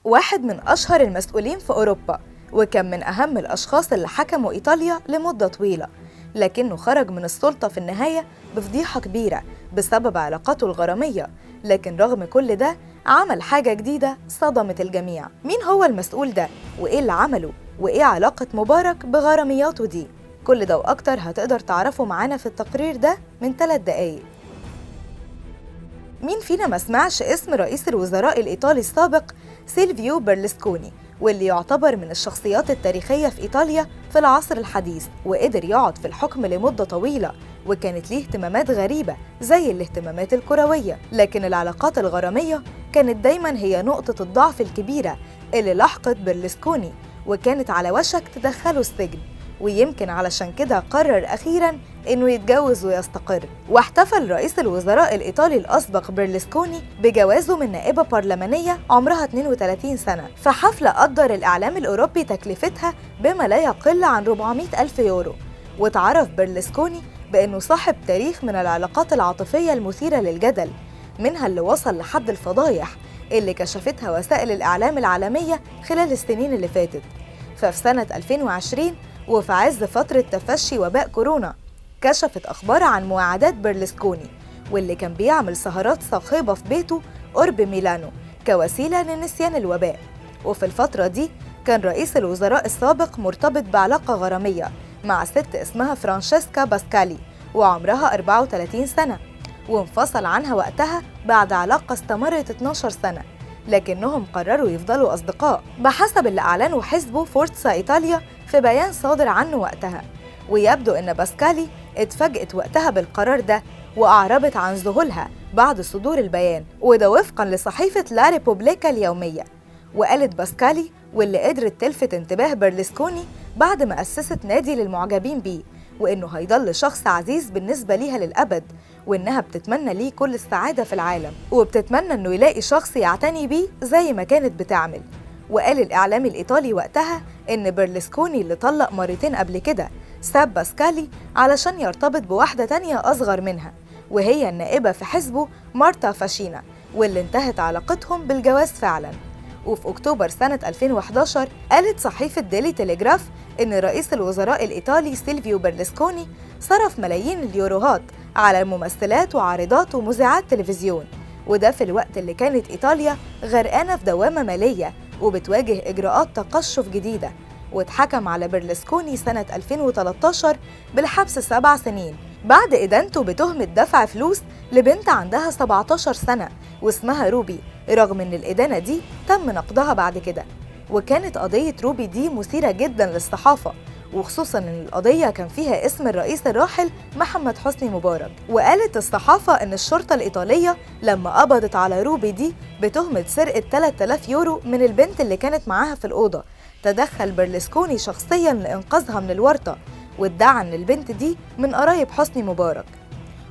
واحد من أشهر المسؤولين في أوروبا، وكان من أهم الأشخاص اللي حكموا إيطاليا لمدة طويلة، لكنه خرج من السلطة في النهاية بفضيحة كبيرة بسبب علاقاته الغرامية. لكن رغم كل ده عمل حاجة جديدة صدمت الجميع. مين هو المسؤول ده؟ وإيه اللي عمله؟ وإيه علاقة مبارك بغرامياته دي؟ كل ده وأكتر هتقدر تعرفه معانا في التقرير ده من 3 دقايق. مين فينا ما سمعش اسم رئيس الوزراء الإيطالي السابق سيلفيو برلسكوني، واللي يعتبر من الشخصيات التاريخية في إيطاليا في العصر الحديث، وقدر يقعد في الحكم لمدة طويلة، وكانت ليه اهتمامات غريبة زي الاهتمامات الكروية. لكن العلاقات الغرامية كانت دايماً هي نقطة الضعف الكبيرة اللي لحقت برلسكوني، وكانت على وشك تدخله السجن. ويمكن علشان كده قرر أخيراً إنه يتجوز ويستقر. واحتفل رئيس الوزراء الإيطالي الأسبق برلسكوني بجوازه من نائبة برلمانية عمرها 32 سنة في حفلة قدر الإعلام الأوروبي تكلفتها بما لا يقل عن 400 ألف يورو. وتعرف برلسكوني بأنه صاحب تاريخ من العلاقات العاطفية المثيرة للجدل، منها اللي وصل لحد الفضايح اللي كشفتها وسائل الإعلام العالمية خلال السنين اللي فاتت. ففي سنة 2020 وفي عز فترة تفشي وباء كورونا، كشفت أخبار عن مواعدات برلسكوني واللي كان بيعمل سهرات صاخبة في بيته قرب ميلانو كوسيلة لنسيان الوباء. وفي الفترة دي كان رئيس الوزراء السابق مرتبط بعلاقة غرامية مع ست اسمها فرانشيسكا باسكالي وعمرها 34 سنة، وانفصل عنها وقتها بعد علاقة استمرت 12 سنة، لكنهم قرروا يفضلوا أصدقاء بحسب اللي أعلنه حزبه فورتسا إيطاليا في بيان صادر عنه وقتها. ويبدو إن باسكالي اتفاجئت وقتها بالقرار ده وأعربت عن ذهولها بعد صدور البيان، وده وفقاً لصحيفة لا ريبوبليكا اليومية. وقالت باسكالي واللي قدرت تلفت انتباه برلسكوني بعد ما أسست نادي للمعجبين بيه، وإنه هيضل شخص عزيز بالنسبة ليها للأبد، وإنها بتتمنى ليه كل السعادة في العالم، وبتتمنى إنه يلاقي شخص يعتني بيه زي ما كانت بتعمل. وقال الإعلام الإيطالي وقتها إن برلسكوني اللي طلق مرتين قبل كده ساب باسكالي علشان يرتبط بواحدة تانية أصغر منها، وهي النائبة في حزبه مارتا فاشينا، واللي انتهت علاقتهم بالجواز فعلاً. وفي أكتوبر سنة 2011 قالت صحيفة ديلي تيليجراف إن رئيس الوزراء الإيطالي سيلفيو برلسكوني صرف ملايين اليوروهات على ممثلات وعارضات ومذيعات تلفزيون، وده في الوقت اللي كانت إيطاليا غرقانة في دوامة مالية وبتواجه إجراءات تقشف جديدة. واتحكم على برلسكوني سنة 2013 بالحبس 7 سنين بعد إدانته بتهمة دفع فلوس لبنت عندها 17 سنة واسمها روبي، رغم إن الإدانة دي تم نقضها بعد كده. وكانت قضية روبي دي مثيرة جداً للصحافة، وخصوصاً إن القضية كان فيها اسم الرئيس الراحل محمد حسني مبارك. وقالت الصحافة إن الشرطة الإيطالية لما قبضت على روبي دي بتهمة سرقة 3000 يورو من البنت اللي كانت معاها في الأوضة، تدخل برلسكوني شخصياً لإنقاذها من الورطة، وادعى إن البنت دي من قرايب حسني مبارك.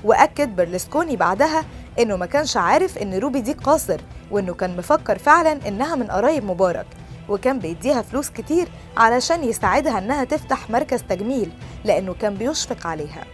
وأكد برلسكوني بعدها إنه ما كانش عارف إن روبي دي قاصر، وإنه كان مفكر فعلاً إنها من قرايب مبارك، وكان بيديها فلوس كتير علشان يساعدها إنها تفتح مركز تجميل لأنه كان بيشفق عليها.